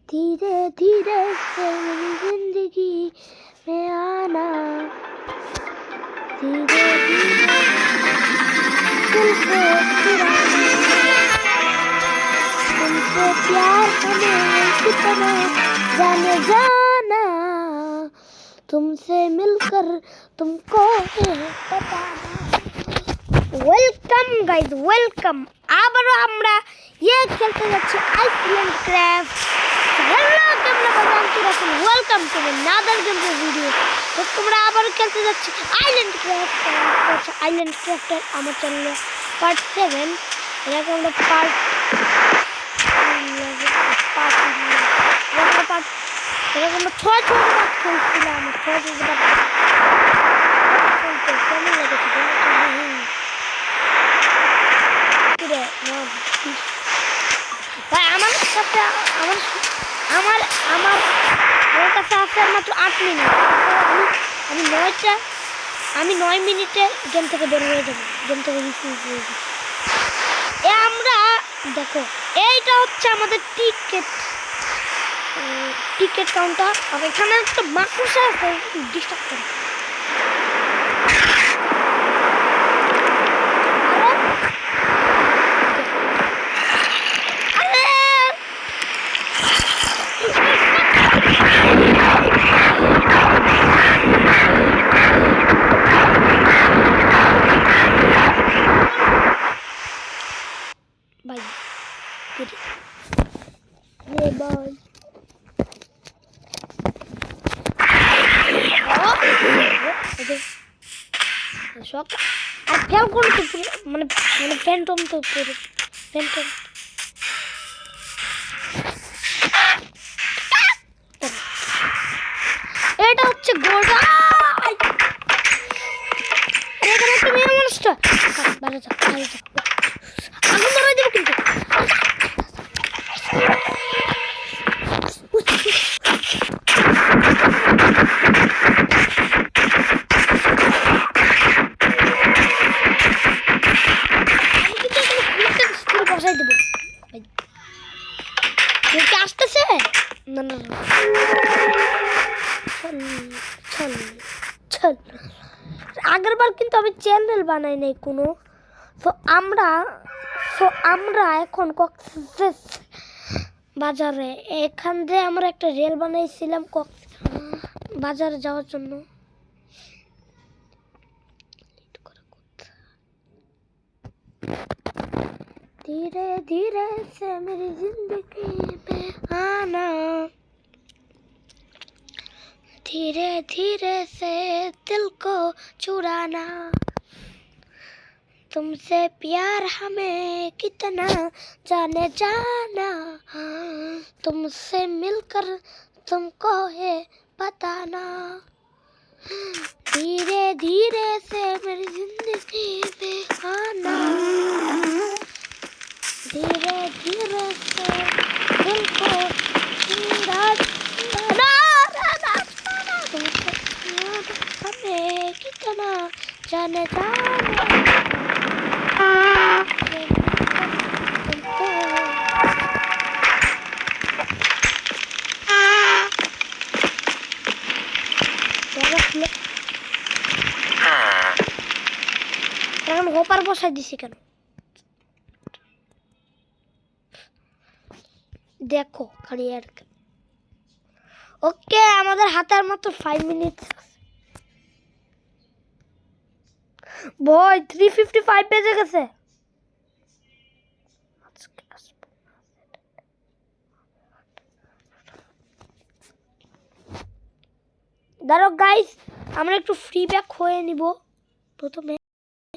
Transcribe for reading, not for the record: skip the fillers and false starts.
धीरे धीरे से मेरी जिंदगी में आना, धीरे धीरे दिल को चुराना, तुमसे प्यार हमें कितना जाने जाना, तुमसे मिलकर तुमको है बताना। Welcome guys, welcome. আবারও আমরা খেলতে যাচ্ছি আইসল্যান্ড ক্রাফট। হ্যালো তোমরা বাজান কিরকম, welcome to another game video. তো তোমরা আবারও খেলতে যাচ্ছি আইল্যান্ড ক্রাফট। আইল্যান্ড ক্রাফটের আমার চ্যানেলে পার্ট 7। এরকম আমরা পার্ট এরকম 6 পার্ট খেলছিলাম। 6 পার্ট খেলতে কেমন লেগেছে? ভাই আমার কাছে আমার কাছে আছে মাত্র 8 মিনিট। আমি 9 মিনিটে গেম থেকে বের হয়ে যাবো, গেম থেকে রিফিউজ হয়ে যাবো। আমরা দেখো, এইটা হচ্ছে আমাদের টিকেট কাউন্টার। আর এখানে একটা মাকুসা আছে, ডিস্টার্ব করে। আর ফেল করে তো মানে ফ্যান্টম তো পুরো ফ্যান্টম। এটা হচ্ছে গোল্ড। এখানে একটা মেয়ে মানুষটা বাইরে যা, বাইরে যা, আগুন ধরাই দেবো কিন্তু। বসাই দেবো। আসতেছে না না না, আগের বার কিন্তু আমি চ্যানেল বানাই নাই কোনো। তো আমরা এখন বাজারে এখান দিয়ে আমরা একটা রেল বানাইছিলাম বাজারে যাওয়ার জন্য। धीरे धीरे से मेरी जिंदगी में आना, धीरे धीरे से दिल को चुराना, तुमसे प्यार हमें कितना जाने जाना, तुमसे मिलकर तुमको है बताना, धीरे धीरे से मेरी जिंदगी में आना, धीरे धीरे से दिल को चुराना, तुमसे प्यार हमें कितना जाने जाना, এখন গোপার বসাই দিছি কেন দেখো খালি। আর ওকে, আমাদের হাতে আর মাত্র 5 মিনিট। বয় 355 বেজে গেছে। দাঁড়াও গাইস, আমরা একটু ফ্রি ব্যাক হয়ে নিব প্রথমে।